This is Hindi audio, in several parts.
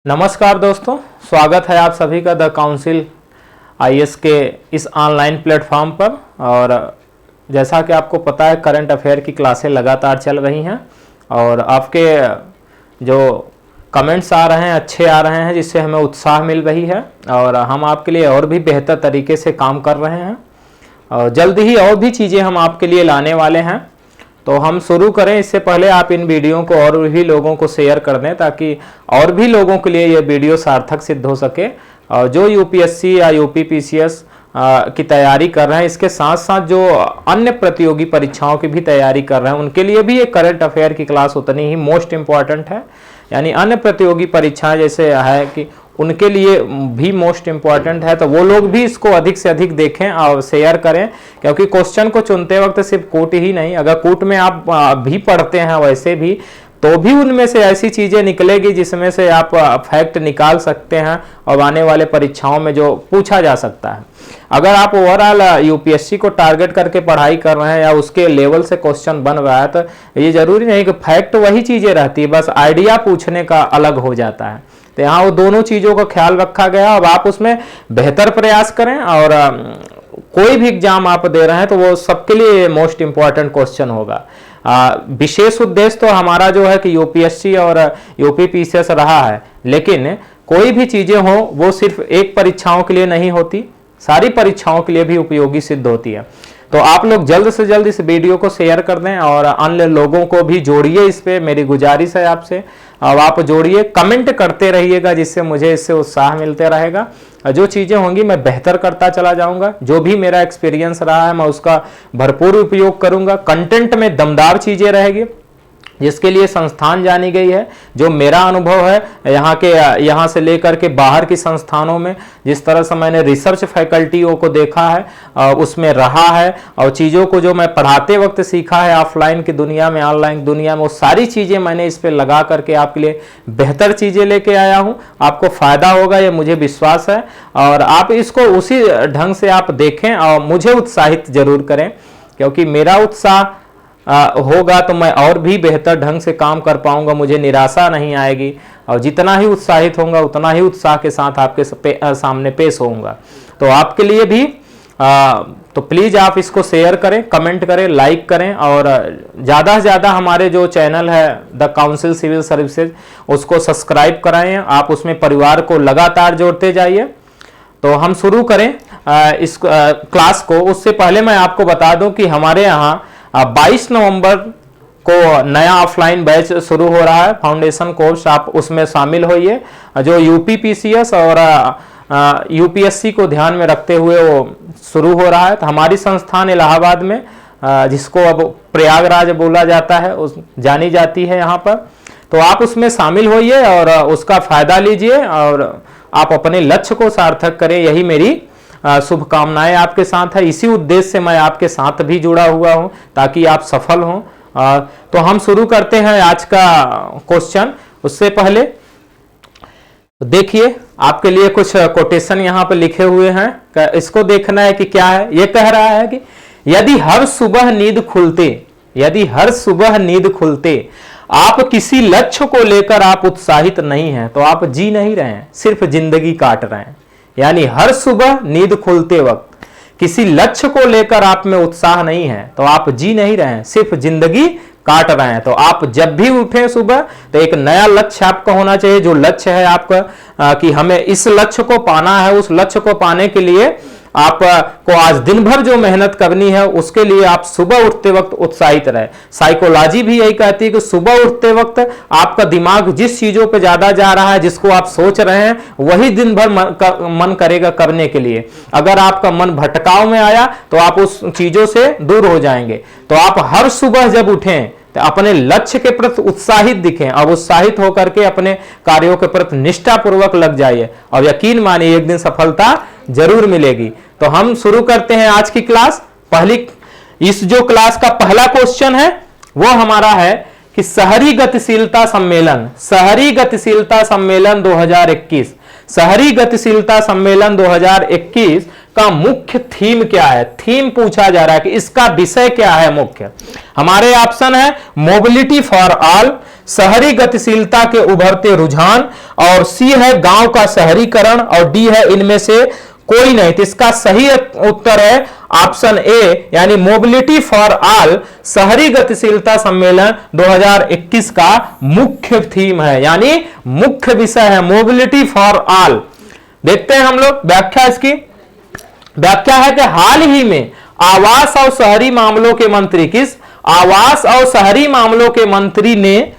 नमस्कार दोस्तों, स्वागत है आप सभी का द काउंसिल आईएएस के इस ऑनलाइन प्लेटफॉर्म पर। और जैसा कि आपको पता है, करंट अफेयर की क्लासें लगातार चल रही हैं और आपके जो कमेंट्स आ रहे हैं अच्छे आ रहे हैं, जिससे हमें उत्साह मिल रही है और हम आपके लिए और भी बेहतर तरीके से काम कर रहे हैं और जल्द ही और भी चीज़ें हम आपके लिए लाने वाले हैं। तो हम शुरू करें इससे पहले आप इन वीडियो को और भी लोगों को शेयर कर दें, ताकि और भी लोगों के लिए ये वीडियो सार्थक सिद्ध हो सके। और जो यूपीएससी या यूपीपीसीएस की तैयारी कर रहे हैं, इसके साथ साथ जो अन्य प्रतियोगी परीक्षाओं की भी तैयारी कर रहे हैं, उनके लिए भी ये करंट अफेयर की क्लास उतनी ही मोस्ट इम्पॉर्टेंट है। यानी अन्य प्रतियोगी परीक्षाएं जैसे है कि उनके लिए भी मोस्ट इम्पॉर्टेंट है, तो वो लोग भी इसको अधिक से अधिक देखें और शेयर करें। क्योंकि क्वेश्चन को चुनते वक्त सिर्फ कूट ही नहीं, अगर कूट में आप भी पढ़ते हैं वैसे भी, तो भी उनमें से ऐसी चीज़ें निकलेगी जिसमें से आप फैक्ट निकाल सकते हैं और आने वाले परीक्षाओं में जो पूछा जा सकता है। अगर आप ओवरऑल यूपीएससी को टारगेट करके पढ़ाई कर रहे हैं या उसके लेवल से क्वेश्चन बन रहा है, तो ये जरूरी नहीं कि फैक्ट वही चीज़ें रहती है, बस आइडिया पूछने का अलग हो जाता है। तो यहाँ वो दोनों चीज़ों का ख्याल रखा गया। अब आप उसमें बेहतर प्रयास करें और कोई भी एग्जाम आप दे रहे हैं तो वो सबके लिए मोस्ट इम्पॉर्टेंट क्वेश्चन होगा। विशेष उद्देश्य तो हमारा जो है कि यूपीएससी और यूपीपीसीएस रहा है, लेकिन कोई भी चीज़ें हो वो सिर्फ एक परीक्षाओं के लिए नहीं होती, सारी परीक्षाओं के लिए भी उपयोगी सिद्ध होती है। तो आप लोग जल्द से जल्द इस वीडियो को शेयर कर दें और अन्य लोगों को भी जोड़िए इस पे। मेरी गुजारिश है आपसे, अब आप जोड़िए, कमेंट करते रहिएगा, जिससे मुझे इससे उत्साह मिलते रहेगा। जो चीज़ें होंगी मैं बेहतर करता चला जाऊंगा। जो भी मेरा एक्सपीरियंस रहा है मैं उसका भरपूर उपयोग करूंगा। कंटेंट में दमदार चीज़ें रहेगी जिसके लिए संस्थान जानी गई है। जो मेरा अनुभव है यहाँ से लेकर के बाहर की संस्थानों में, जिस तरह से मैंने रिसर्च फैकल्टियों को देखा है, उसमें रहा है और चीज़ों को जो मैं पढ़ाते वक्त सीखा है ऑफलाइन की दुनिया में, ऑनलाइन दुनिया में, वो सारी चीज़ें मैंने इस पर लगा करके आपके लिए बेहतर चीज़ें लेके आया हूँ। आपको फ़ायदा होगा ये मुझे विश्वास है और आप इसको उसी ढंग से आप देखें और मुझे उत्साहित जरूर करें, क्योंकि मेरा उत्साह होगा तो मैं और भी बेहतर ढंग से काम कर पाऊंगा, मुझे निराशा नहीं आएगी और जितना ही उत्साहित होऊंगा उतना ही उत्साह के साथ आपके सामने पेश होऊंगा। तो आपके लिए भी तो प्लीज़ आप इसको शेयर करें, कमेंट करें, लाइक करें और ज़्यादा से ज़्यादा हमारे जो चैनल है द काउंसिल सिविल सर्विसेज उसको सब्सक्राइब कराएं। आप उसमें परिवार को लगातार जोड़ते जाइए। तो हम शुरू करें इस क्लास को। उससे पहले मैं आपको बता दूं कि हमारे यहाँ 22 नवंबर को नया ऑफलाइन बैच शुरू हो रहा है, फाउंडेशन कोर्स। आप उसमें शामिल होइए, जो यूपीपीसीएस और यूपीएससी को ध्यान में रखते हुए वो शुरू हो रहा है। तो हमारी संस्थान इलाहाबाद में, जिसको अब प्रयागराज बोला जाता है, उस जानी जाती है यहाँ पर, तो आप उसमें शामिल होइए और उसका फायदा लीजिए और आप अपने लक्ष्य को सार्थक करें। यही मेरी शुभकामनाएं आपके साथ है। इसी उद्देश्य से मैं आपके साथ भी जुड़ा हुआ हूं, ताकि आप सफल हों। तो हम शुरू करते हैं आज का क्वेश्चन। उससे पहले देखिए, आपके लिए कुछ कोटेशन यहाँ पे लिखे हुए हैं, इसको देखना है कि क्या है। ये कह रहा है कि यदि हर सुबह नींद खुलते आप किसी लक्ष्य को लेकर आप उत्साहित नहीं हैं, तो आप जी नहीं रहे हैं, सिर्फ जिंदगी काट रहे हैं। यानी हर सुबह नींद खुलते वक्त किसी लक्ष्य को लेकर आप में उत्साह नहीं है, तो आप जी नहीं रहे हैं, सिर्फ जिंदगी काट रहे हैं। तो आप जब भी उठें सुबह, तो एक नया लक्ष्य आपका होना चाहिए। जो लक्ष्य है आपका कि हमें इस लक्ष्य को पाना है, उस लक्ष्य को पाने के लिए आपको आज दिन भर जो मेहनत करनी है, उसके लिए आप सुबह उठते वक्त उत्साहित रहे। साइकोलॉजी भी यही कहती है कि सुबह उठते वक्त आपका दिमाग जिस चीजों पे ज्यादा जा रहा है, जिसको आप सोच रहे हैं, वही दिन भर मन करेगा करने के लिए। अगर आपका मन भटकाव में आया तो आप उस चीजों से दूर हो जाएंगे। तो आप हर सुबह जब उठें तो अपने लक्ष्य के प्रति उत्साहित दिखें और उत्साहित होकर के अपने कार्यों के प्रति निष्ठापूर्वक लग जाइए और यकीन मानिए एक दिन सफलता जरूर मिलेगी। तो हम शुरू करते हैं आज की क्लास। इस जो क्लास का पहला क्वेश्चन है वो हमारा है कि शहरी गतिशीलता सम्मेलन 2021, शहरी गतिशीलता सम्मेलन 2021 का मुख्य थीम क्या है। थीम पूछा जा रहा है कि इसका विषय क्या है मुख्य। हमारे ऑप्शन है मोबिलिटी फॉर ऑल, शहरी गतिशीलता के उभरते रुझान, और सी है गांव का शहरीकरण, और डी है इनमें से कोई नहीं। तो इसका सही उत्तर है ऑप्शन ए, यानी मोबिलिटी फॉर ऑल शहरी गतिशीलता सम्मेलन 2021 का मुख्य थीम है, यानी मुख्य विषय है मोबिलिटी फॉर ऑल। देखते हैं हम लोग व्याख्या। इसकी व्याख्या है कि हाल ही में आवास और शहरी मामलों के मंत्री, किस आवास और शहरी मामलों के मंत्री ने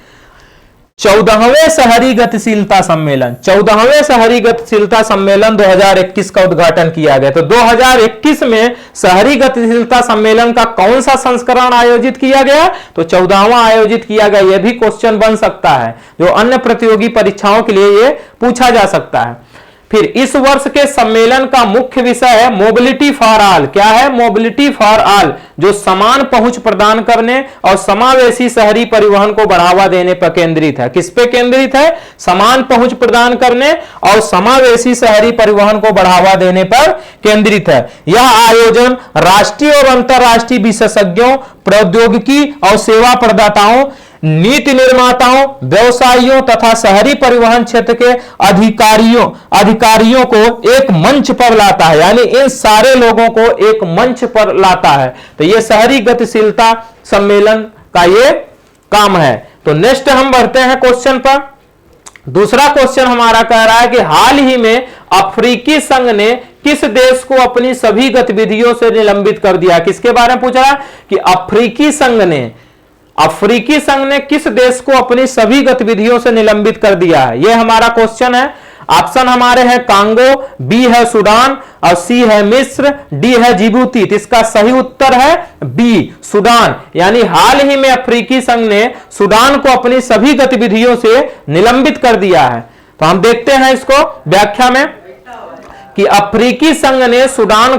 14वें शहरी गतिशीलता सम्मेलन 14वें शहरी गतिशीलता सम्मेलन 2021 का उद्घाटन किया गया। तो 2021 में शहरी गतिशीलता सम्मेलन का कौन सा संस्करण आयोजित किया गया? तो 14वां आयोजित किया गया। यह भी क्वेश्चन बन सकता है, जो अन्य प्रतियोगी परीक्षाओं के लिए यह पूछा जा सकता है। फिर इस वर्ष के सम्मेलन का मुख्य विषय है मोबिलिटी फॉर ऑल। क्या है? मोबिलिटी फॉर ऑल, जो समान पहुंच प्रदान करने और समावेशी शहरी परिवहन को बढ़ावा देने पर केंद्रित है। किस पे केंद्रित है? समान पहुंच प्रदान करने और समावेशी शहरी परिवहन को बढ़ावा देने पर केंद्रित है। यह आयोजन राष्ट्रीय और अंतर्राष्ट्रीय विशेषज्ञों, प्रौद्योगिकी और सेवा प्रदाताओं, नीति निर्माताओं, व्यवसायियों तथा शहरी परिवहन क्षेत्र के अधिकारियों को एक मंच पर लाता है, यानी इन सारे लोगों को एक मंच पर लाता है। तो यह शहरी गतिशीलता सम्मेलन का ये काम है। तो नेक्स्ट हम बढ़ते हैं क्वेश्चन पर। दूसरा क्वेश्चन हमारा कह रहा है कि हाल ही में अफ्रीकी संघ ने किस देश को अपनी सभी गतिविधियों से निलंबित कर दिया? किसके बारे में पूछ रहा है कि अफ्रीकी संघ ने किस देश को अपनी सभी गतिविधियों से निलंबित कर दिया है? यह हमारा क्वेश्चन है। ऑप्शन हमारे हैं कांगो, बी है सूडान, और सी है मिस्र, डी है जिबूती। तो इसका सही उत्तर है बी, सूडान। यानी हाल ही में अफ्रीकी संघ ने सूडान को अपनी सभी गतिविधियों से निलंबित कर दिया है। तो हम देखते हैं इसको व्याख्या में कि अफ्रीकी संघ ने सूडान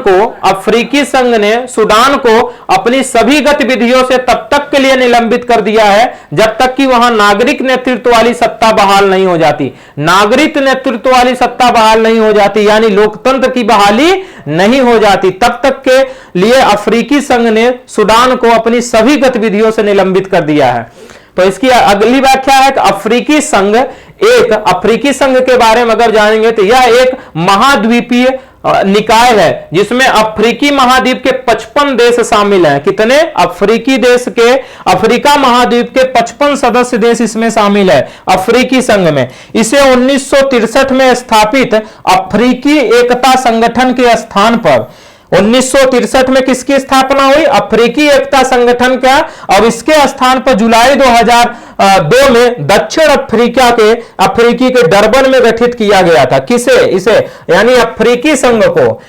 को अपनी सभी गतिविधियों से तब तक के लिए निलंबित कर दिया है जब तक कि वहां नागरिक नेतृत्व वाली सत्ता बहाल नहीं हो जाती। नागरिक नेतृत्व वाली सत्ता बहाल नहीं हो जाती, यानी लोकतंत्र की बहाली नहीं हो जाती, तब तक के लिए अफ्रीकी संघ ने सूडान को अपनी सभी गतिविधियों से निलंबित कर दिया है। तो इसकी अगली व्याख्या है कि अफ्रीकी संघ के बारे में अगर जानेंगे तो यह एक महाद्वीपीय निकाय है जिसमें अफ्रीकी महाद्वीप के 55 देश शामिल हैं। कितने? अफ्रीका महाद्वीप के 55 सदस्य देश इसमें शामिल है अफ्रीकी संघ में। इसे 1963 में स्थापित अफ्रीकी एकता संगठन के स्थान पर 1963 में किसकी स्थापना हुई? अफ्रीकी एकता संगठन का। और इसके स्थान पर जुलाई 2002 में दक्षिण अफ्रीकी के डरबन में गठित किया गया था। किसे? इसे, यानी अफ्रीकी संघ को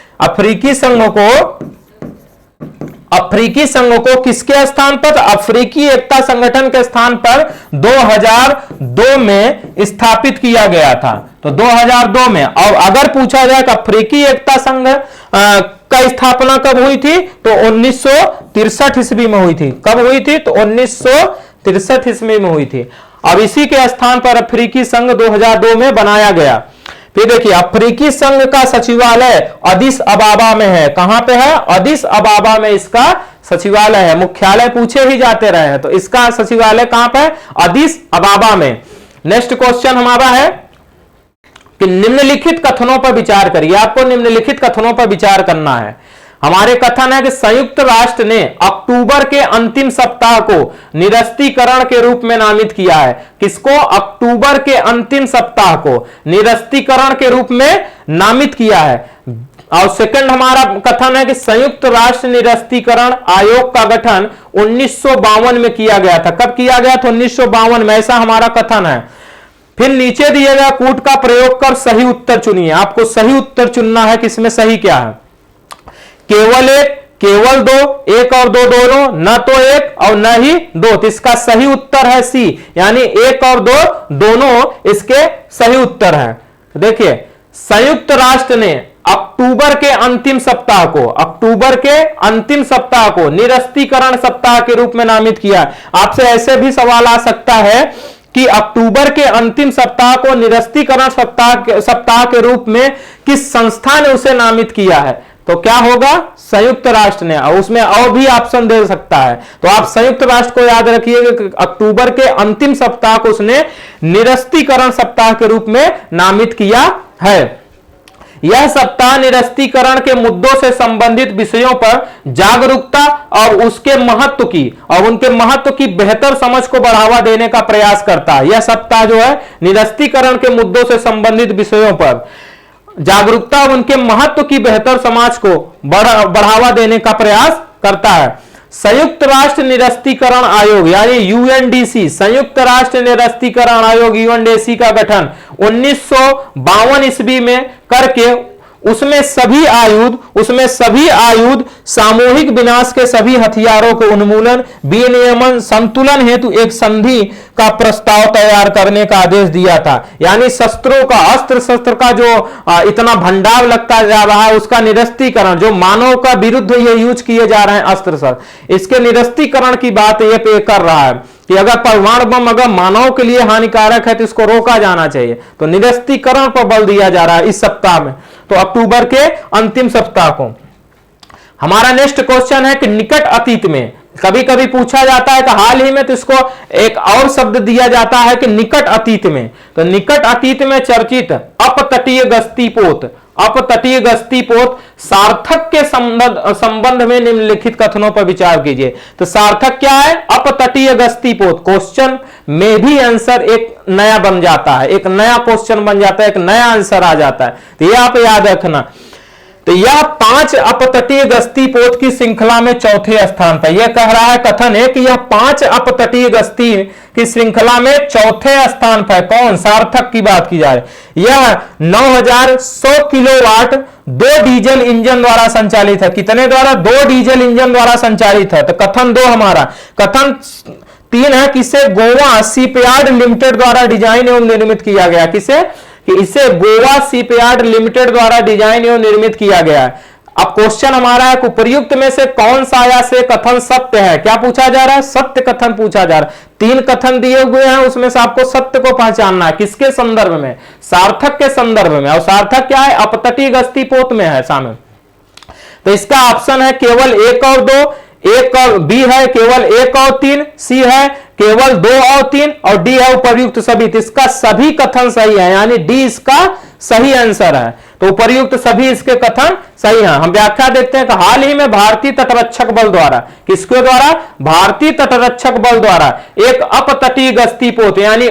किसके स्थान पर? अफ्रीकी एकता संगठन के स्थान पर 2002 में स्थापित किया गया था। तो 2002 में। और अगर पूछा जाए कि अफ्रीकी एकता संघ का स्थापना कब हुई थी? तो 1963 ईस्वी में हुई थी। कब हुई थी? तो 1963 ईस्वी में हुई थी। अब इसी के स्थान पर अफ्रीकी संघ 2002 में बनाया गया। फिर देखिए, अफ्रीकी संघ का सचिवालय अदिस अबाबा में है। कहां पे है? अदिस अबाबा में इसका सचिवालय है। मुख्यालय पूछे ही जाते रहे हैं, तो इसका सचिवालय कहां पे है? अदिस अबाबा में। नेक्स्ट क्वेश्चन हमारा है कि निम्नलिखित कथनों पर विचार करिए। आपको निम्नलिखित कथनों पर विचार करना है। हमारे कथन है कि संयुक्त राष्ट्र ने अक्टूबर के अंतिम सप्ताह को निरस्तीकरण के रूप में नामित किया है। किसको? अक्टूबर के अंतिम सप्ताह को निरस्तीकरण के रूप में नामित किया है। और सेकंड हमारा कथन है कि संयुक्त राष्ट्र निरस्तीकरण आयोग का गठन 1952 में किया गया था। कब किया गया था? 1952 में, ऐसा हमारा कथन है। फिर नीचे दिए गए कूट का प्रयोग कर सही उत्तर चुनिए। आपको सही उत्तर चुनना है कि इसमें सही क्या है। केवल एक, केवल दो, एक और दो दोनों, न तो एक और न ही दो। तो इसका सही उत्तर है सी, यानी एक और दो दोनों इसके सही उत्तर हैं। देखिए, संयुक्त राष्ट्र ने अक्टूबर के अंतिम सप्ताह को निरस्तीकरण सप्ताह के रूप में नामित किया। आपसे ऐसे भी सवाल आ सकता है कि अक्टूबर के अंतिम सप्ताह को निरस्तीकरण सप्ताह के रूप में किस संस्था ने उसे नामित किया है? तो क्या होगा, संयुक्त राष्ट्र ने। और उसमें और भी ऑप्शन दे सकता है, तो आप संयुक्त राष्ट्र को याद रखिएगा कि अक्टूबर के अंतिम सप्ताह को उसने निरस्तीकरण सप्ताह के रूप में नामित किया है। यह सप्ताह निरस्तीकरण के मुद्दों से संबंधित विषयों पर जागरूकता और उसके महत्व की और उनके महत्व की बेहतर समझ को बढ़ावा देने का प्रयास करता है। यह सप्ताह जो है निरस्तीकरण के मुद्दों से संबंधित विषयों पर जागरूकता और उनके महत्व की बेहतर समझ को बढ़ावा देने का प्रयास करता है। संयुक्त राष्ट्र निरस्तीकरण आयोग यानी यूएनडीसी, संयुक्त राष्ट्र निरस्तीकरण आयोग यूएनडीसी का गठन 1952 ईस्वी में करके उसमें सभी आयुध सामूहिक विनाश के सभी हथियारों के उन्मूलन, विनियमन, संतुलन हेतु एक संधि का प्रस्ताव तैयार करने का आदेश दिया था। यानी शस्त्रों का, अस्त्र शस्त्र का जो इतना भंडार लगता जा रहा है उसका निरस्तीकरण, जो मानव का विरुद्ध ये यूज किए जा रहे हैं अस्त्र शस्त्र, इसके निरस्तीकरण की बात ये पे कर रहा है कि अगर परमाणु बम अगर मानव के लिए हानिकारक है तो इसको रोका जाना चाहिए। तो निरस्तीकरण पर बल दिया जा रहा है इस सप्ताह में, तो अक्टूबर के अंतिम सप्ताह को। हमारा नेक्स्ट क्वेश्चन है कि निकट अतीत में, कभी कभी पूछा जाता है कि हाल ही में, तो इसको एक और शब्द दिया जाता है कि निकट अतीत में। तो निकट अतीत में चर्चित अपतटीय गश्ती पोत सार्थक के संबंध में निम्नलिखित कथनों पर विचार कीजिए। तो सार्थक क्या है, अपतटीय गश्ती पोत। क्वेश्चन में भी आंसर एक नया बन जाता है, एक नया क्वेश्चन बन जाता है, एक नया आंसर आ जाता है। तो ये आप याद रखना। तो यह 5 अपतटीय गश्ती पोत की श्रृंखला में चौथे स्थान पर, यह कह रहा है, कथन है कि यह 5 अपतटीय गश्ती की श्रृंखला में चौथे स्थान पर। कौन, सार्थक की बात की जा रही। यह 9100 किलोवाट 2 डीजल इंजन द्वारा संचालित है। कितने द्वारा, 2 डीजल इंजन द्वारा संचालित है। तो कथन 2 हमारा। कथन 3 है कि इसे गोवा शिपयार्ड लिमिटेड द्वारा डिजाइन एवं निर्मित किया गया। किसे, कि इसे गोवा शिपयार्ड लिमिटेड द्वारा डिजाइन एवं निर्मित किया गया है। अब क्वेश्चन हमारा है, उपयुक्त में से कौन सा या से कथन सत्य है। क्या पूछा जा रहा है, सत्य कथन पूछा जा रहा है। 3 कथन दिए हुए हैं, उसमें से आपको सत्य को पहचानना है। किसके संदर्भ में, सार्थक के संदर्भ में। और सार्थक क्या है, अपतटीय गश्ती पोत में है शामिल। तो इसका ऑप्शन है केवल 1 और 2, एक और बी है केवल 1 और 3, सी है केवल 2 और 3 और डी है उपर्युक्त सभी। तो इसका सभी कथन सही है, यानी डी इसका सही आंसर है। तो उपर्युक्त सभी इसके कथन सही हैं। हम व्याख्या देखते हैं कि हाल ही में भारतीय तटरक्षक बल द्वारा, किसके द्वारा, भारतीय तटरक्षक बल द्वारा एक अपतटीय गश्ती पोत यानी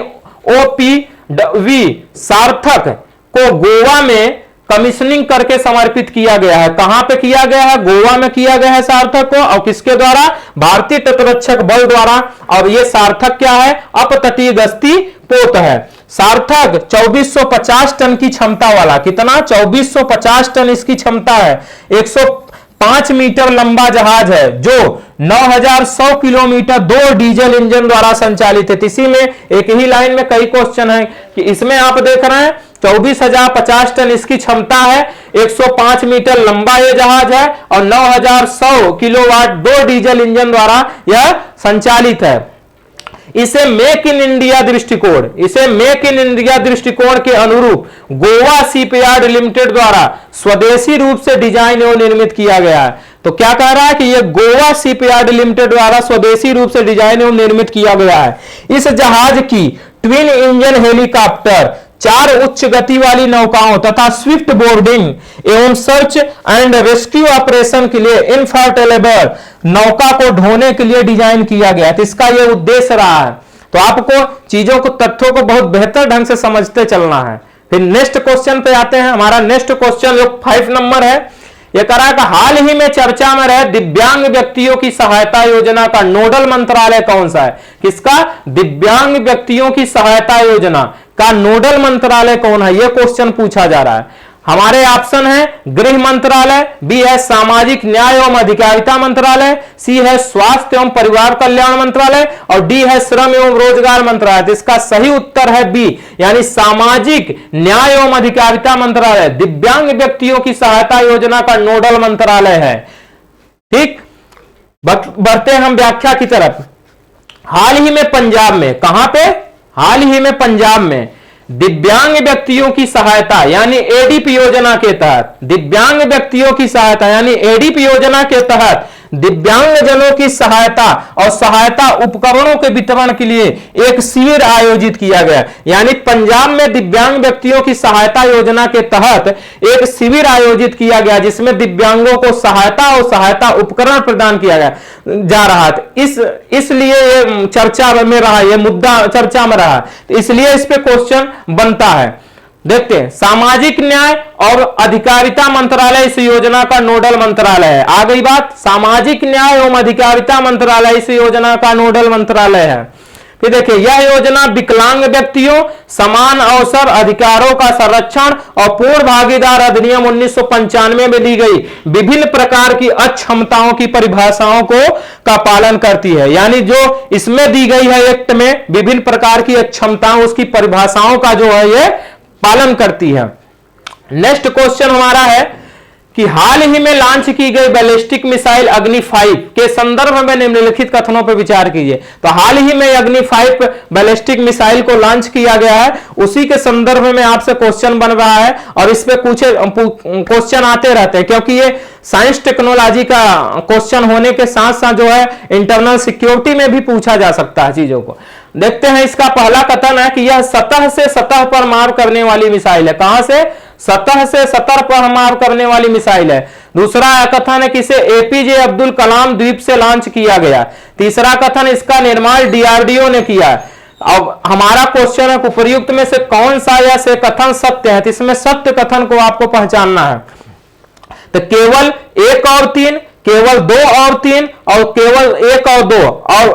ओपीवी सार्थक को गोवा में कमीशनिंग करके समर्पित किया गया है। कहां पे किया गया है, गोवा में किया गया है सार्थक को। और किसके द्वारा, भारतीय तटरक्षक बल द्वारा। और यह सार्थक क्या है, अपतटीय गश्ती पोत है। सार्थक 2450 टन की क्षमता वाला, कितना, 2450 टन इसकी क्षमता है। 105 मीटर लंबा जहाज है जो 9100 किलोमीटर 2 डीजल इंजन द्वारा संचालित है। इसी में एक ही लाइन में कई क्वेश्चन है कि इसमें आप देख रहे हैं 24,050 टन इसकी क्षमता है, 105 मीटर लंबा यह जहाज है और 9100 किलोवाट 2 डीजल इंजन द्वारा यह संचालित है। इसे मेक इन इंडिया दृष्टिकोण के अनुरूप गोवा शिपयार्ड लिमिटेड द्वारा स्वदेशी रूप से डिजाइन एवं निर्मित किया गया है। तो क्या कह रहा है कि यह गोवा शिपयार्ड लिमिटेड द्वारा स्वदेशी रूप से डिजाइन एवं निर्मित किया गया है। इस जहाज की ट्विन इंजन हेलीकॉप्टर, 4 उच्च गति वाली नौकाओं तथा स्विफ्ट बोर्डिंग एवं सर्च एंड रेस्क्यू ऑपरेशन के लिए इनफर्टेलेबल नौका को ढोने के लिए डिजाइन किया गया। तो इसका यह उद्देश्य रहा है। तो आपको चीजों को, तथ्यों को बहुत बेहतर ढंग से समझते चलना है। फिर नेक्स्ट क्वेश्चन पे आते हैं। हमारा नेक्स्ट क्वेश्चन जो 5 नंबर है, यह कह रहा है कि हाल ही में चर्चा में रहे दिव्यांग व्यक्तियों की सहायता योजना का नोडल मंत्रालय कौन सा है। किसका, दिव्यांग व्यक्तियों की सहायता योजना का नोडल मंत्रालय कौन है, यह क्वेश्चन पूछा जा रहा है। हमारे ऑप्शन है गृह मंत्रालय, बी है सामाजिक न्याय एवं अधिकारिता मंत्रालय, सी है स्वास्थ्य एवं परिवार कल्याण मंत्रालय और डी है श्रम एवं रोजगार मंत्रालय। तो इसका सही उत्तर है बी, यानी सामाजिक न्याय एवं अधिकारिता मंत्रालय दिव्यांग व्यक्तियों की सहायता योजना का नोडल मंत्रालय है। ठीक, बढ़ते हैं हम व्याख्या की तरफ। हाल ही में पंजाब में, कहां पे, हाल ही में पंजाब में दिव्यांग व्यक्तियों की सहायता यानी एडीपी योजना के तहत, दिव्यांग व्यक्तियों की सहायता यानी एडीपी योजना के तहत दिव्यांग जनों की सहायता और सहायता उपकरणों के वितरण के लिए एक शिविर आयोजित किया गया। यानी पंजाब में दिव्यांग व्यक्तियों की सहायता योजना के तहत एक शिविर आयोजित किया गया जिसमें दिव्यांगों को सहायता और सहायता उपकरण प्रदान किया गया जा रहा है। इसलिए ये चर्चा में रहा, ये मुद्दा चर्चा में रहा, इसलिए इस पे क्वेश्चन बनता है। देखते हैं, सामाजिक न्याय और अधिकारिता मंत्रालय इस योजना का नोडल मंत्रालय है। आ गई बात, सामाजिक न्याय एवं अधिकारिता मंत्रालय इस योजना का नोडल मंत्रालय है। फिर देखिए, यह योजना विकलांग व्यक्तियों, समान अवसर अधिकारों का संरक्षण और पूर्ण भागीदार अधिनियम 1995 में ली गई विभिन्न प्रकार की अक्षमताओं की परिभाषाओं का पालन करती है। यानी जो इसमें दी गई है एक्ट में विभिन्न प्रकार की अक्षमताओं, उसकी परिभाषाओं का जो है ये पालन करती है। नेक्स्ट क्वेश्चन हमारा है कि हाल ही में लॉन्च की गई बैलिस्टिक मिसाइल अग्नि 5 के संदर्भ में निम्नलिखित कथनों पर विचार कीजिए। तो हाल ही में अग्नि 5 बैलिस्टिक मिसाइल को लॉन्च किया गया है, उसी के संदर्भ में आपसे क्वेश्चन बन रहा है और इस पे कुछ क्वेश्चन आते रहते हैं क्योंकि ये साइंस टेक्नोलॉजी का क्वेश्चन होने के साथ साथ जो है इंटरनल सिक्योरिटी में भी पूछा जा सकता है चीजों को। देखते हैं, इसका पहला कथन है कि यह सतह से सतह पर मार करने वाली मिसाइल है। कहां से? सतह से सतह पर मार करने वाली मिसाइल है। दूसरा कथन है कि इसे एपीजे अब्दुल कलाम द्वीप से लॉन्च किया गया। तीसरा कथन, इसका निर्माण डीआरडीओ ने किया। अब हमारा क्वेश्चन है उपर्युक्त में से कौन सा या से कथन सत्य है, तो इसमें सत्य कथन को आपको पहचानना है। तो केवल 1 और 3, केवल 2 और 3 और केवल 1 और 2 और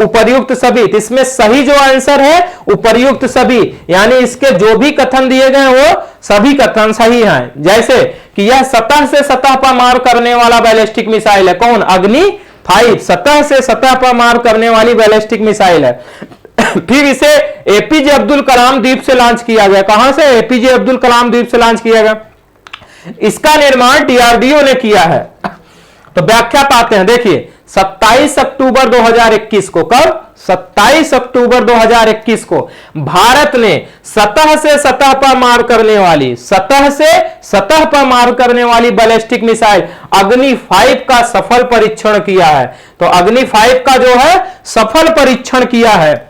उपर्युक्त सभी। तो इसमें सही जो आंसर है उपर्युक्त सभी, यानी इसके जो भी कथन दिए गए वो सभी कथन सही हैं। जैसे कि यह सतह से सतह पर मार करने वाला बैलिस्टिक मिसाइल है। कौन? अग्नि 5 सतह से सतह पर मार करने वाली बैलिस्टिक मिसाइल है। फिर इसे एपीजे अब्दुल कलाम द्वीप से लॉन्च किया गया। कहां से? एपीजे अब्दुल कलाम द्वीप से लॉन्च किया गया। इसका निर्माण डीआरडीओ ने किया है। तो व्याख्या पाते हैं, देखिए 27 अक्टूबर 2021 को, कब? 27 अक्टूबर 2021 को भारत ने सतह से सतह पर मार करने वाली, सतह से सतह पर मार करने वाली बैलिस्टिक मिसाइल अग्नि 5 का सफल परीक्षण किया है। तो अग्नि 5 का जो है सफल परीक्षण किया है।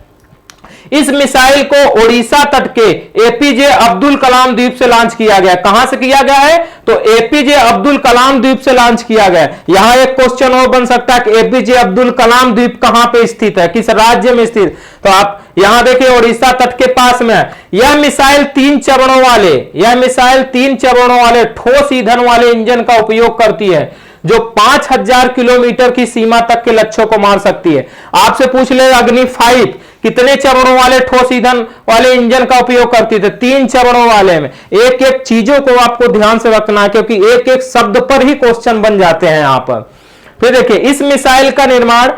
इस मिसाइल को ओडिशा तट के एपीजे अब्दुल कलाम द्वीप से लॉन्च किया गया। कहां से किया गया है? तो एपीजे अब्दुल कलाम द्वीप से लॉन्च किया गया। यहां एक क्वेश्चन और बन सकता है कि एपीजे अब्दुल कलाम द्वीप कहां पे स्थित है, किस राज्य में स्थित? तो आप यहां देखिए ओडिशा तट के पास में है। यह मिसाइल 3 चरणों वाले, यह मिसाइल 3 चरणों वाले ठोस ईंधन वाले इंजन का उपयोग करती है जो 5000 किलोमीटर की सीमा तक के लक्ष्यों को मार सकती है। आपसे पूछ ले अग्नि 5 कितने चरणों वाले ठोस ईंधन वाले इंजन का उपयोग करती थी? 3 चरणों वाले में। एक एक चीजों को आपको ध्यान से रखना है क्योंकि एक एक शब्द पर ही क्वेश्चन बन जाते हैं यहां पर। फिर देखिए, इस मिसाइल का निर्माण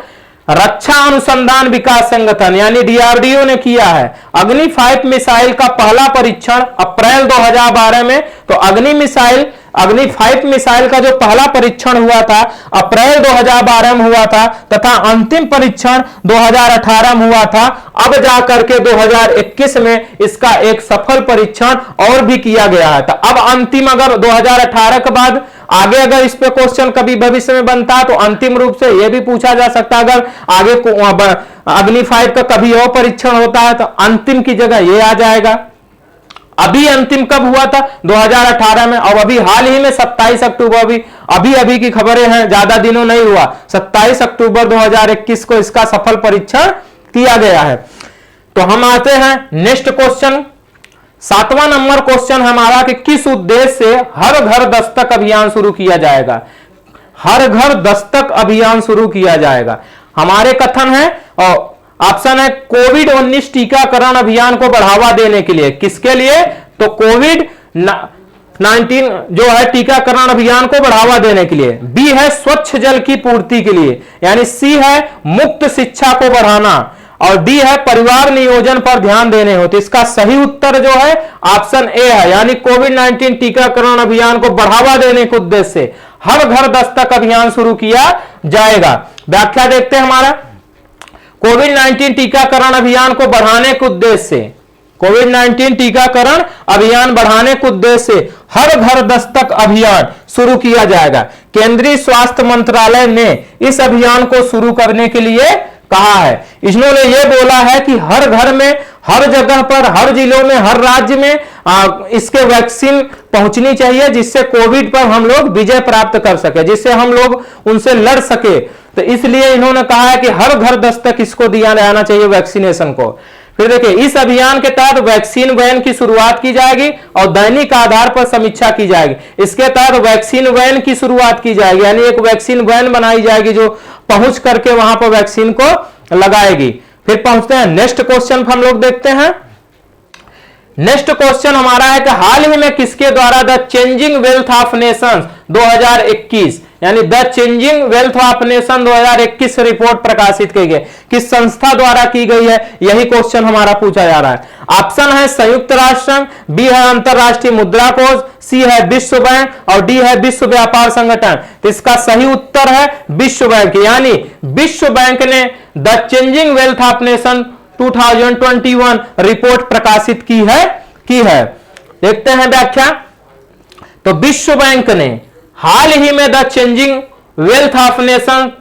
रक्षा अनुसंधान विकास संगठन यानी डीआरडीओ ने किया है। अग्नि 5 मिसाइल का पहला परीक्षण अप्रैल 2012 में, तो अग्नि 5 मिसाइल का जो पहला परीक्षण हुआ था अप्रैल 2012 में हुआ था तथा अंतिम परीक्षण 2018 में हुआ था। अब जाकर के 2021 में इसका एक सफल परीक्षण और भी किया गया है। तो अब अंतिम, अगर 2018 के बाद आगे अगर इस पे क्वेश्चन कभी भविष्य में बनता है तो अंतिम रूप से यह भी पूछा जा सकता है अगर आगे अग्नि 5 का कभी और परीक्षण होता है तो अंतिम की जगह यह आ जाएगा। अभी अंतिम कब हुआ था? 2018 में। और अभी हाल ही में 27 अक्टूबर, अभी की खबरें हैं, ज्यादा दिनों नहीं हुआ, 27 अक्टूबर 2021 को इसका सफल परीक्षण किया गया है। तो हम आते हैं नेक्स्ट क्वेश्चन, 7वां नंबर क्वेश्चन हमारा कि किस उद्देश्य से हर घर दस्तक अभियान शुरू किया जाएगा? हर घर दस्तक अभियान शुरू किया जाएगा। हमारे कथन है और ऑप्शन है कोविड-19 टीकाकरण अभियान को बढ़ावा देने के लिए। किसके लिए? तो कोविड-19 जो है टीकाकरण अभियान को बढ़ावा देने के लिए। बी है स्वच्छ जल की पूर्ति के लिए, यानी सी है मुक्त शिक्षा को बढ़ाना, और डी है परिवार नियोजन पर ध्यान देने हो। तो इसका सही उत्तर जो है ऑप्शन ए है, यानी कोविड-19 टीकाकरण अभियान को बढ़ावा देने के उद्देश्य से हर घर दस्तक अभियान शुरू किया जाएगा। व्याख्या देखते हैं हमारा, कोविड-19 टीकाकरण अभियान को बढ़ाने के उद्देश्य से, कोविड-19 टीकाकरण अभियान बढ़ाने के उद्देश्य से हर घर दस्तक अभियान शुरू किया जाएगा। केंद्रीय स्वास्थ्य मंत्रालय ने इस अभियान को शुरू करने के लिए कहा है। इन्होंने ये बोला है कि हर घर में, हर जगह पर, हर जिलों में, हर राज्य में इसके वैक्सीन पहुंचनी चाहिए, जिससे कोविड पर हम लोग विजय प्राप्त कर सके, जिससे हम लोग उनसे लड़ सके। तो इसलिए इन्होंने कहा है कि हर घर दस्तक इसको दिया जाना चाहिए, वैक्सीनेशन को। फिर देखिए, इस अभियान के तहत वैक्सीन वैन की शुरुआत की जाएगी और दैनिक आधार पर समीक्षा की जाएगी। इसके तहत वैक्सीन वैन की शुरुआत की जाएगी, यानी एक वैक्सीन वैन बनाई जाएगी जो पहुंच करके वहां पर वैक्सीन को लगाएगी। फिर पहुंचते हैं नेक्स्ट क्वेश्चन, हम लोग देखते हैं। नेक्स्ट क्वेश्चन हमारा है कि हाल ही में किसके द्वारा the changing wealth of Nations 2021 यानी the changing wealth of nation 2021 report प्रकाशित की गई, किस संस्था द्वारा की गई है, यही क्वेश्चन हमारा पूछा जा रहा है। ऑप्शन है संयुक्त राष्ट्र संघ, बी है अंतरराष्ट्रीय मुद्रा कोष, सी है विश्व बैंक और डी है विश्व व्यापार संगठन। तो इसका सही उत्तर है विश्व बैंक, यानी विश्व बैंक ने the changing wealth of nation 2021 report प्रकाशित की है। देखते हैं व्याख्या। तो विश्व बैंक ने हाल ही में the changing wealth of nation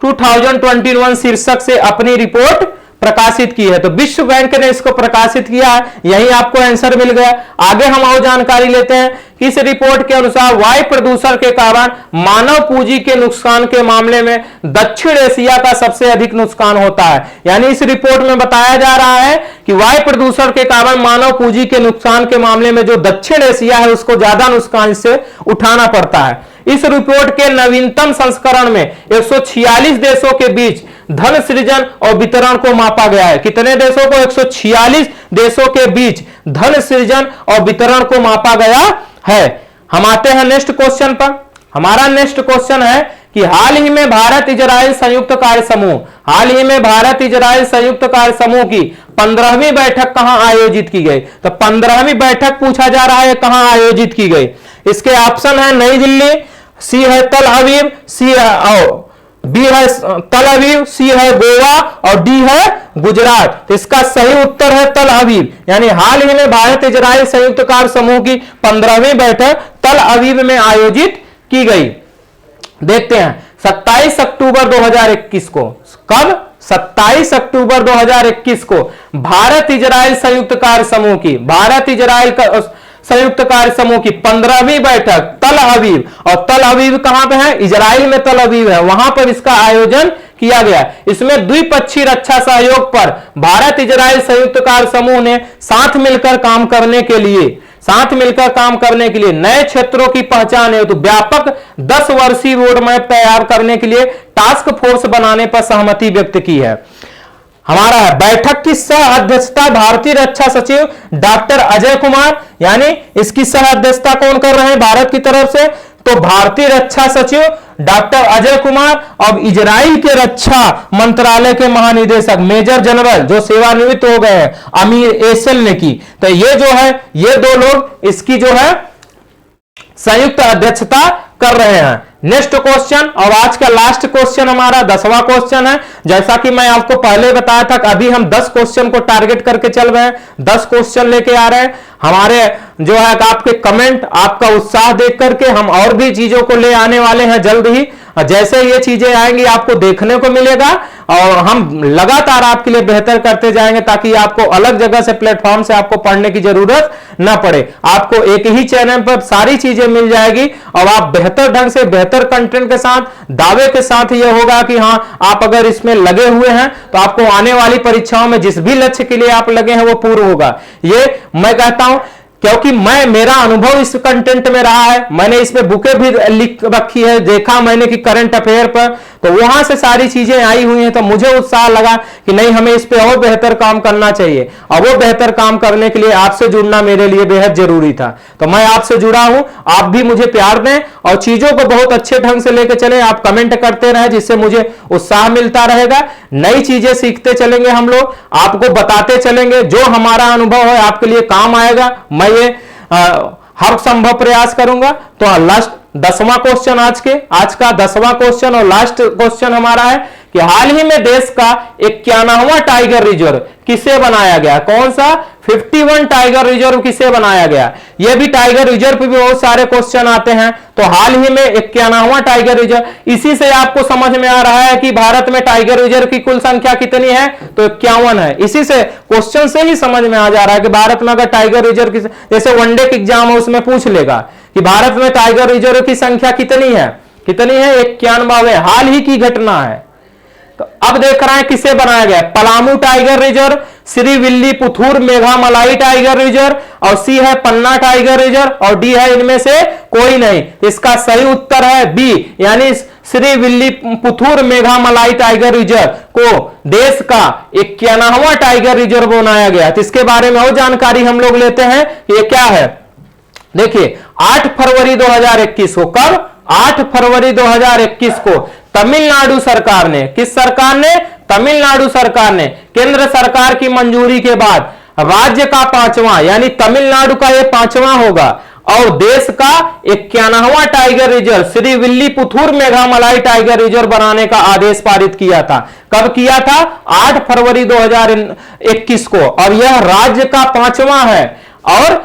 2021 शीर्षक से अपनी रिपोर्ट प्रकाशित की है। तो विश्व बैंक ने इसको प्रकाशित किया है, यही आपको आंसर मिल गया। आगे हम और जानकारी लेते हैं कि इस रिपोर्ट के अनुसार वायु प्रदूषण के कारण मानव पूंजी के नुकसान के मामले में दक्षिण एशिया का सबसे अधिक नुकसान होता है। यानी इस रिपोर्ट में बताया जा रहा है कि वायु प्रदूषण के कारण मानव पूंजी के नुकसान के मामले में जो दक्षिण एशिया है उसको ज्यादा नुकसान से उठाना पड़ता है। इस रिपोर्ट के नवीनतम संस्करण में 146 देशों के बीच धन सृजन और वितरण को मापा गया है। कितने देशों को? 146 देशों के बीच धन सृजन और वितरण को मापा गया है। हम आते हैं नेक्स्ट क्वेश्चन पर। हमारा नेक्स्ट क्वेश्चन है कि हाल ही में भारत इजराइल संयुक्त कार्य समूह की 15वीं बैठक कहां आयोजित की गई? तो 15वीं बैठक पूछा जा रहा है कहां आयोजित की गई। इसके ऑप्शन है नई दिल्ली, सी है तल अवीव, बी है तल अवीव, सी है गोवा और डी है गुजरात। तो इसका सही उत्तर है तल अवीव, यानी हाल ही में भारत इजराइल संयुक्त कार्य समूह की 15वीं बैठक तल अवीव में आयोजित की गई। देखते हैं 27 अक्टूबर 2021 को, कब? 27 अक्टूबर 2021 को भारत इजराइल संयुक्त कार्य समूह की 15वीं बैठक तल अवीव, और तल अवीव कहां पे है? इजराइल में तल अवीव है, वहां पर इसका आयोजन किया गया। इसमें द्विपक्षीय रक्षा सहयोग पर भारत इजराइल संयुक्त कार्य समूह ने साथ मिलकर काम करने के लिए नए क्षेत्रों की पहचान हेतु तो व्यापक 10 वर्षीय रोड मैप तैयार करने के लिए टास्क फोर्स बनाने पर सहमति व्यक्त की है। हमारा बैठक की सह अध्यक्षता भारतीय रक्षा सचिव डॉक्टर अजय कुमार, यानी इसकी सह अध्यक्षता कौन कर रहे हैं भारत की तरफ से? तो भारतीय रक्षा सचिव डॉक्टर अजय कुमार और इजराइल के रक्षा मंत्रालय के महानिदेशक मेजर जनरल जो सेवानिवृत्त हो गए हैं अमीर एसेल ने की। तो ये जो है, ये दो लोग इसकी जो है संयुक्त अध्यक्षता कर रहे हैं। नेक्स्ट क्वेश्चन और आज का लास्ट क्वेश्चन हमारा 10वां क्वेश्चन है। जैसा कि मैं आपको पहले बताया था कि अभी हम 10 क्वेश्चन को टारगेट करके चल रहे हैं, 10 क्वेश्चन लेके आ रहे हैं। हमारे जो है आपके कमेंट, आपका उत्साह देख करके हम और भी चीजों को ले आने वाले हैं जल्द ही। जैसे ये चीजें आएंगी आपको देखने को मिलेगा और हम लगातार आपके लिए बेहतर करते जाएंगे ताकि आपको अलग जगह से, प्लेटफॉर्म से आपको पढ़ने की जरूरत ना पड़े। आपको एक ही चैनल पर सारी चीजें मिल जाएगी और आप बेहतर ढंग से, बेहतर कंटेंट के साथ, दावे के साथ ये होगा कि हाँ, आप अगर इसमें लगे हुए हैं तो आपको आने वाली परीक्षाओं में जिस भी लक्ष्य के लिए आप लगे हैं वो पूर्ण होगा। ये मैं कहता हूं क्योंकि मेरा अनुभव इस कंटेंट में रहा है। मैंने इसमें बुकें भी लिख रखी है, देखा मैंने कि करंट अफेयर पर, तो वहां से सारी चीजें आई हुई हैं। तो मुझे उत्साह लगा कि नहीं, हमें इस पे और बेहतर काम करना चाहिए और वो बेहतर काम करने के लिए आपसे जुड़ना मेरे लिए बेहद जरूरी था। तो मैं आपसे जुड़ा हूं, आप भी मुझे प्यार दें और चीजों को बहुत अच्छे ढंग से लेकर चले। आप कमेंट करते रहे जिससे मुझे उत्साह मिलता रहेगा। नई चीजें सीखते चलेंगे हम लोग, आपको बताते चलेंगे, जो हमारा अनुभव है आपके लिए काम आएगा। मैं ये हर संभव प्रयास करूंगा। तो लास्ट 10वां क्वेश्चन आज का 10वां क्वेश्चन और लास्ट क्वेश्चन हमारा है कि हाल ही में देश का 91वां टाइगर रिजर्व किसे बनाया गया? कौन सा? 51 टाइगर रिजर्व किसे बनाया गया। यह भी टाइगर रिजर्व पे भी बहुत सारे क्वेश्चन आते हैं। तो हाल ही में 91वां टाइगर रिजर्व, इसी से आपको समझ में आ रहा है कि भारत में टाइगर रिजर्व की कुल संख्या कितनी है, तो 51 है। इसी से क्वेश्चन से ही समझ में आ जा रहा है कि भारत में अगर टाइगर रिजर्व की, जैसे वनडे के एग्जाम है उसमें पूछ लेगा कि भारत में टाइगर रिजर्व की संख्या कितनी है, 91, हाल ही की घटना है। तो अब देख रहे हैं किसे बनाया गया, Palamu tiger reserve, Srivilliputhur Meghamalai tiger reserve, और सी है पन्ना टाइगर रिजर्व, और डी है इनमें से कोई नहीं। इसका सही उत्तर है बी, यानी श्रीविल्लीपुथूर मेघामलाई टाइगर रिजर्व को देश का 91वां टाइगर रिजर्व बनाया गया। तो इसके बारे में और जानकारी हम लोग लेते हैं, ये क्या है। देखिए 8 फरवरी 2021 को, कब, 8 फरवरी 2021 को तमिलनाडु सरकार ने, किस सरकार ने, तमिलनाडु सरकार ने केंद्र सरकार की मंजूरी के बाद राज्य का 5वां, यानी तमिलनाडु का यह 5वां होगा, और देश का 91वां tiger reserve Srivilliputhur Meghamalai tiger reserve बनाने का आदेश पारित किया था। कब किया था, 8 फरवरी 2021 को, और यह राज्य का 5वां है और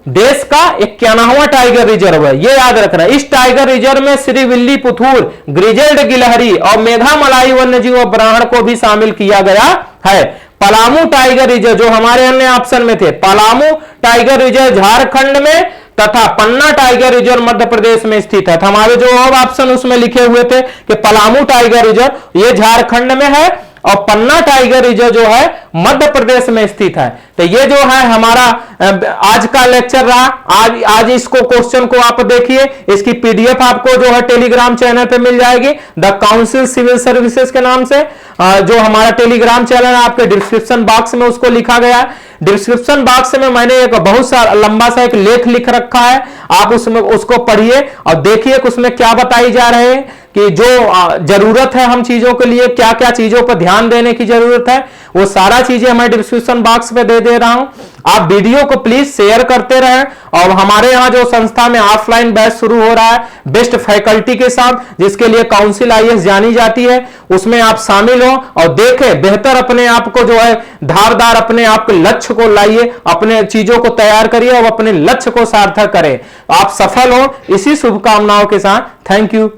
देश का 91वां टाइगर रिजर्व है, ये याद रखना। इस टाइगर रिजर्व में श्रीविल्लीपुथूर, ग्रिजेल्ड गिलहरी और मेघामलाई वन्यजीव ब्राह्मण को भी शामिल किया गया है। पलामू टाइगर रिजर्व जो हमारे अन्य ऑप्शन में थे, पलामू टाइगर रिजर्व झारखंड में तथा पन्ना टाइगर रिजर्व मध्य प्रदेश में स्थित है। हमारे जो और ऑप्शन उसमें लिखे हुए थे कि पलामू टाइगर रिजर्व ये झारखंड में है और पन्ना टाइगर रिजर्व जो है मध्य प्रदेश में स्थित है। तो ये जो है हमारा आज का लेक्चर रहा। आज इसको क्वेश्चन को आप देखिए, इसकी पीडीएफ आपको जो है टेलीग्राम चैनल पे मिल जाएगी, द काउंसिल सिविल सर्विसेज के नाम से। जो हमारा टेलीग्राम चैनल है आपके डिस्क्रिप्शन बॉक्स में उसको लिखा गया है। डिस्क्रिप्शन बॉक्स में मैंने एक बहुत सारा लंबा सा एक लेख लिख रखा है, आप उसमें उसको पढ़िए और देखिए कि उसमें क्या बताई जा रहे हैं कि जो जरूरत है हम चीजों के लिए, क्या क्या चीजों पर ध्यान देने की जरूरत है, वो सारा चीजें मैं डिस्क्रिप्शन बॉक्स पे दे रहा हूं। आप वीडियो को प्लीज शेयर करते रहें। और हमारे यहाँ जो संस्था में ऑफलाइन बैच शुरू हो रहा है बेस्ट फैकल्टी के साथ, जिसके लिए काउंसिल आईएएस जानी जाती है, उसमें आप शामिल हो और देखें बेहतर अपने आप को जो है धारदार अपने आप के लक्ष्य को लाइए, अपने चीजों को तैयार करिए और अपने लक्ष्य को सार्थक करें। आप सफल हो, इसी शुभकामनाओं के साथ। Thank you.